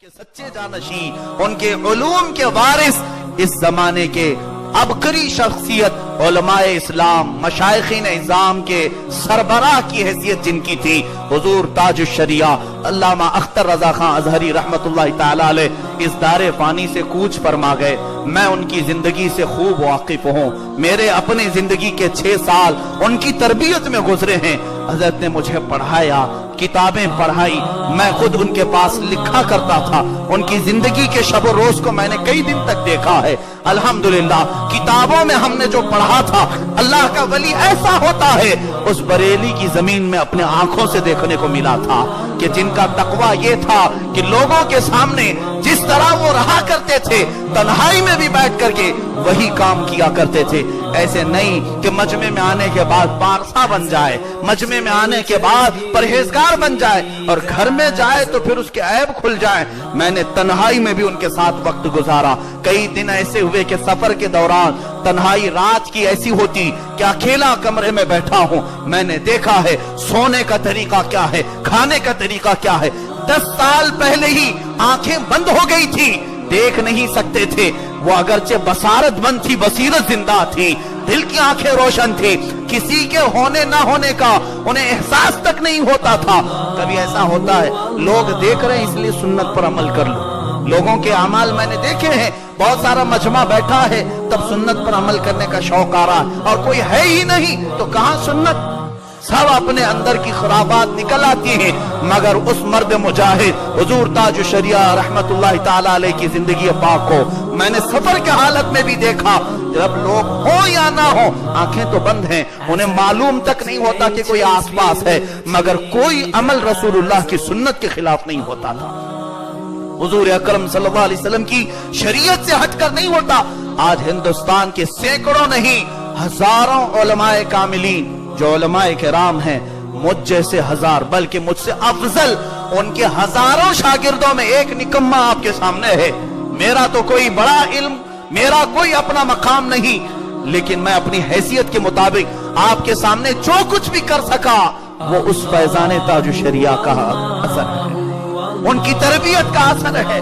के सच्चे जानशी, उनके उलूम के वारिस, इस जमाने के अबकरी शख्सियत उलमाए इस्लाम, मशाइखीन इज़ाम के सरबराह की हैसियत जिनकी थी, हुजूर ताजुश शरिया अल्लामा अख्तर रजा खां अजहरी रहमतुल्लाह ताला अलैह इस दारे फानी से कूच फरमा गए। मैं उनकी जिंदगी से खूब वाकिफ हूँ। मेरे अपने जिंदगी के 6 साल उनकी तरबियत में गुजरे हैं। हजरत ने मुझे पढ़ाया, किताबें पढ़ाई, मैं खुद उनके पास लिखा करता था। उनकी जिंदगी के शब रोज को मैंने कई दिन तक देखा है। अल्हम्दुलिल्लाह किताबों में हमने जो पढ़ा था, अल्लाह का वली ऐसा होता है, उस बरेली की जमीन में अपने आंखों से देखने को मिला था कि जिनका तकवा ये था कि लोगों के सामने जिस तरह वो रहा करते थे, तन्हाई में भी बैठ करके वही काम किया करते थे। ऐसे नहीं कि मजमे में आने के बाद पारसा बन जाए, मजमे में आने के बाद परहेजगार बन जाए और घर में जाए तो फिर उसके ऐब खुल जाए। मैंने तन्हाई में भी उनके साथ वक्त गुजारा। कई दिन ऐसे हुए कि सफर के दौरान तन्हाई रात की ऐसी होती कि अकेला कमरे में बैठा हूं। मैंने देखा है सोने का तरीका क्या है, खाने का तरीका क्या है। 10 साल पहले ही आंखें बंद हो गई थी, देख नहीं सकते थे। वो अगरचे बसारत बंद थी, बसीरत जिंदा थी, दिल की आंखें रोशन थी। किसी के होने ना होने का उन्हें एहसास तक नहीं होता था। कभी ऐसा होता है लोग देख रहे हैं इसलिए सुन्नत पर अमल कर लो। लोगों के अमाल मैंने देखे हैं, बहुत सारा मजमा बैठा है तब सुन्नत पर अमल करने का शौक आ रहा है, और कोई है ही नहीं तो कहां सुन्नत। सब अपने अंदर की खुराफात निकल आती हैं। मगर उस मर्द मुजाहिद हुजूर ताजुश शरिया रहमतुल्लाह ताला अलैह की जिंदगी पाक को मैंने सफर के हालत में भी देखा। जब लोग हो या ना हो, आंखें तो बंद हैं, उन्हें मालूम तक नहीं होता कि कोई आसपास है, मगर कोई अमल रसूलुल्लाह की सुन्नत के खिलाफ नहीं होता था। हुजूर अकरम सल्लल्लाहु अलैहि वसल्लम की शरीयत से हटकर नहीं होता। आज हिंदुस्तान के सैकड़ों नहीं हजारों उलमाए कामिलीन जो उलमाए किराम हैं, मुझ जैसे हजार बल्कि मुझसे अफजल उनके हजारों शागिर्दों में एक निकम्मा आपके सामने है। मेरा तो कोई बड़ा इल्म, मेरा कोई अपना मकाम नहीं, लेकिन मैं अपनी हैसियत के मुताबिक आपके सामने जो कुछ भी कर सका वो उस फैजाने ताजुश शरिया का असर है, उनकी तरबियत का असर है।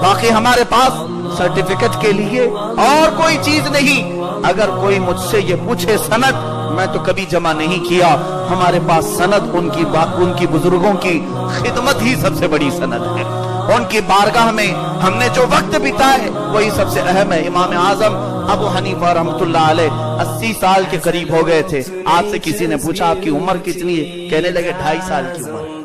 बाकी हमारे पास सर्टिफिकेट के लिए और कोई चीज नहीं। अगर कोई मुझसे ये पूछे सनद, मैं तो कभी जमा नहीं किया। हमारे पास सनद उनकी बुजुर्गों की खिदमत ही सबसे बड़ी सनद है। उनकी बारगाह में हमने जो वक्त बिताए वही सबसे अहम है। इमाम आजम अबू हनीफा रहमतुल्लाह अलैह 80 साल के करीब हो गए थे। आज से किसी ने पूछा आपकी उम्र कितनी है, कहने लगे 2.5 साल की उम्र।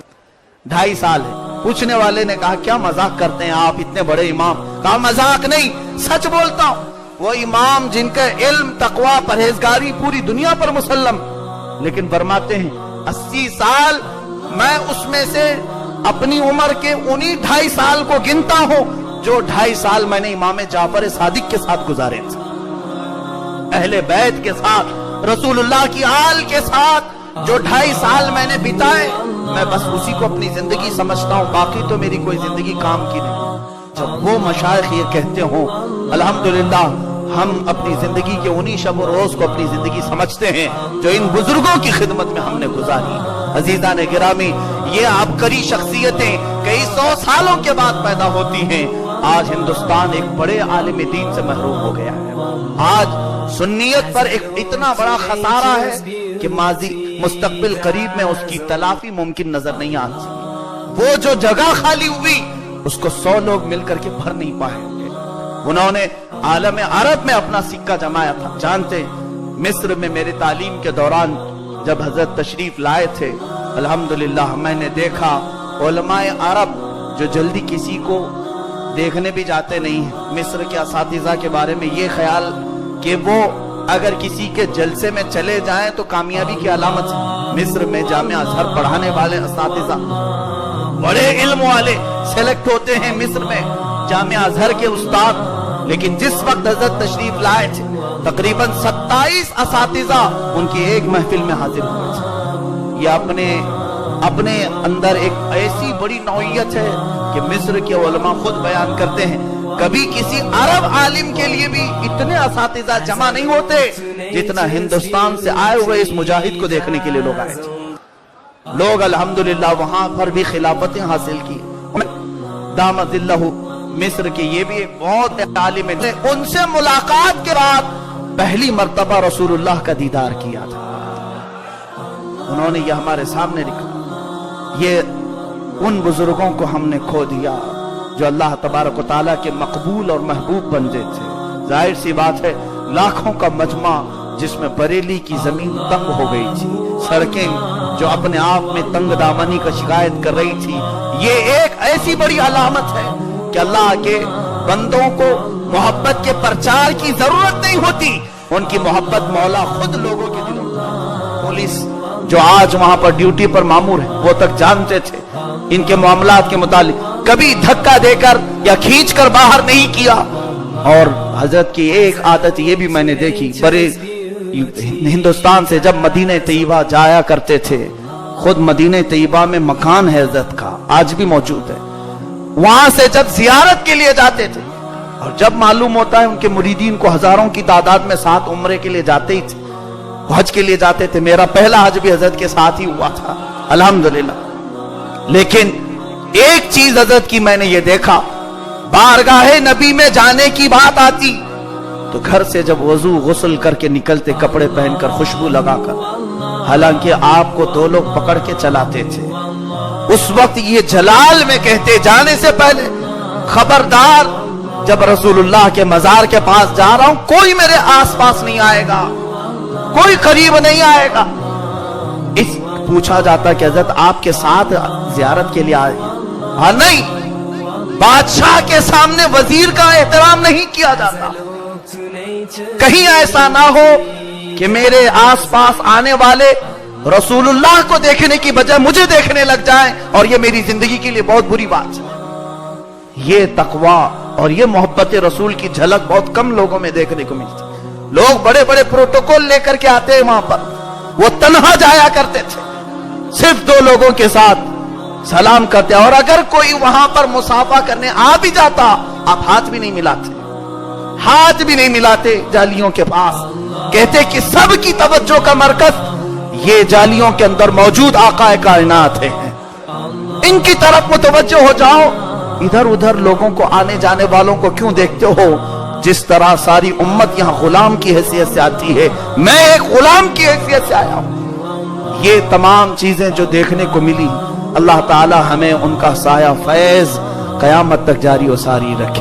2.5 साल है। पूछने वाले ने कहा क्या मजाक करते हैं आप, इतने बड़े इमाम? कहा मजाक नहीं, सच बोलता हूं। वो इमाम जिनका इल्म, तकवा, परहेजगारी पूरी दुनिया पर मुसल्लम, लेकिन फरमाते हैं 80 साल मैं उसमें से अपनी उम्र के उन्हीं 2.5 साल को गिनता हूं जो 2.5 साल मैंने इमाम जाफर सादिक के साथ गुजारे थे, अहले बैत के साथ, रसूलुल्लाह की आल के साथ जो 2.5 साल मैंने बिताए, मैं बस उसी को अपनी जिंदगी समझता हूं। बाकी तो मेरी कोई जिंदगी काम की नहीं। जब वो मशाइख ये कहते हो, अल्हम्दुलिल्लाह हम अपनी जिंदगी के उन्हीं शब रोज को अपनी जिंदगी समझते हैं जो इन बुजुर्गों की खिदमत में हमने गुजारी। अजीजा ने गिरामी, ये आबकारी शख्सियतें कई 100 सालों के बाद पैदा होती हैं। आज हिंदुस्तान एक बड़े आलिम दीन से महरूम हो गया है। आज सुन्नियत पर एक इतना बड़ा खसारा है कि माजी मुस्तकबिल करीब में उसकी तलाफी मुमकिन नजर नहीं आती। वो जो जगह खाली हुई उसको 100 लोग मिलकर के भर नहीं पाएंगे। उन्होंने आलम अरब में अपना सिक्का जमाया था। जानते मिस्र में मेरे तालीम के दौरान जब हजरत तशरीफ लाए थे, अल्हम्दुलिल्लाह मैंने देखा उलमाए अरब जो जल्दी किसी को देखने भी जाते नहीं है। मिस्र के असातिज़ा के बारे में ये ख्याल कि वो अगर किसी के जलसे में चले जाएं तो कामयाबी की अलामत है। मिस्र में जामिया अज़हर पढ़ाने वाले असातिज़ा बड़े इल्म वाले सेलेक्ट होते हैं मिस्र में, जामिया अज़हर के उस्ताद। लेकिन जिस वक्त हजरत तशरीफ लाए थे, तकरीबन 27 असातिज़ा उनकी एक महफिल में हाजिर हुए थे। ये अपने अंदर एक ऐसी बड़ी नौइयत है कि मिस्र के उलमा खुद बयान करते हैं, कभी किसी अरब आलिम के लिए भी इतने असातिज़ा जमा नहीं होते जितना हिंदुस्तान से आए हुए इस मुजाहिद को देखने के लिए लोग आए थे। लोग अल्हम्दुलिल्लाह वहां पर भी खिलाफतें हासिल की। दामदिल्लाहु मिस्र के, ये भी एक बहुत आलिम है। उनसे मुलाकात के बाद पहली मर्तबा रसूलुल्लाह का दीदार किया था। उन्होंने ये हमारे सामने लिखा, ये उन बुजुर्गों को हमने खो दिया जो अल्लाह तबारक व तआला के मकबूल और महबूब बंदे थे। जाहिर सी बात है, लाखों का मजमा जिसमें बरेली की जमीन तंग हो गई थी, सड़कें जो अपने आप में तंग दामनी का शिकायत कर रही थी, ये एक ऐसी बड़ी अलामत है कि अल्लाह के बंदों को मोहब्बत के प्रचार की जरूरत नहीं होती, उनकी मोहब्बत मौला खुद लोगों के दिलों में। पुलिस जो आज वहां पर ड्यूटी पर मामूर है, वो तक जानते थे इनके मामलात के मुतालिक, कभी धक्का देकर या खींच कर बाहर नहीं किया। और हजरत की एक आदत ये भी मैंने देखी, बड़े हिंदुस्तान से जब मदीने तैयबा जाया करते थे, खुद मदीने तैयबा में मकान है हजरत का, आज भी मौजूद है, वहां से जब जियारत के लिए जाते थे, और जब मालूम होता है उनके मुरीदीन को हजारों की तादाद में साथ उम्रे के लिए जाते ही थे, हज के लिए जाते थे। मेरा पहला हज भी हजरत के साथ ही हुआ था अल्हम्दुलिल्लाह। लेकिन एक चीज हजरत की मैंने ये देखा, बारगाहे नबी में जाने की बात आती तो घर से जब वजू गुस्ल करके निकलते, कपड़े पहनकर, खुशबू लगाकर, हालांकि आपको दो लोग पकड़ के चलाते थे, उस वक्त ये जलाल में कहते, जाने से पहले खबरदार, जब रसूलुल्लाह के मजार के पास जा रहा हूं, कोई मेरे आसपास नहीं आएगा, कोई करीब नहीं आएगा। इस पूछा जाता कि हजरत आपके साथ जियारत के लिए आए? हाँ, नहीं, बादशाह के सामने वजीर का एहतराम नहीं किया जाता। कहीं ऐसा ना हो कि मेरे आसपास आने वाले रसूलुल्लाह को देखने की बजाय मुझे देखने लग जाएं, और ये मेरी जिंदगी के लिए बहुत बुरी बात है। ये तकवा और ये मोहब्बत रसूल की झलक बहुत कम लोगों में देखने को मिलती। लोग बड़े बड़े प्रोटोकॉल लेकर के आते हैं वहां पर, वो तन्हा जाया करते थे, सिर्फ दो लोगों के साथ सलाम करते, और अगर कोई वहां पर मुसाफा करने आ भी जाता, आप हाथ भी नहीं मिलाते, हाथ भी नहीं मिलाते जालियों के पास। कहते कि सबकी तवज्जो का मरकज ये जालियों के अंदर मौजूद आकाए कायनात है, इनकी तरफ मुतवज्जो हो जाओ। इधर उधर लोगों को, आने जाने वालों को क्यों देखते हो? जिस तरह सारी उम्मत यहां गुलाम की हैसियत से आती है, मैं एक गुलाम की हैसियत से आया हूं। ये तमाम चीजें जो देखने को मिली, अल्लाह ताला हमें उनका साया फैज कयामत तक जारी और सारी रखे।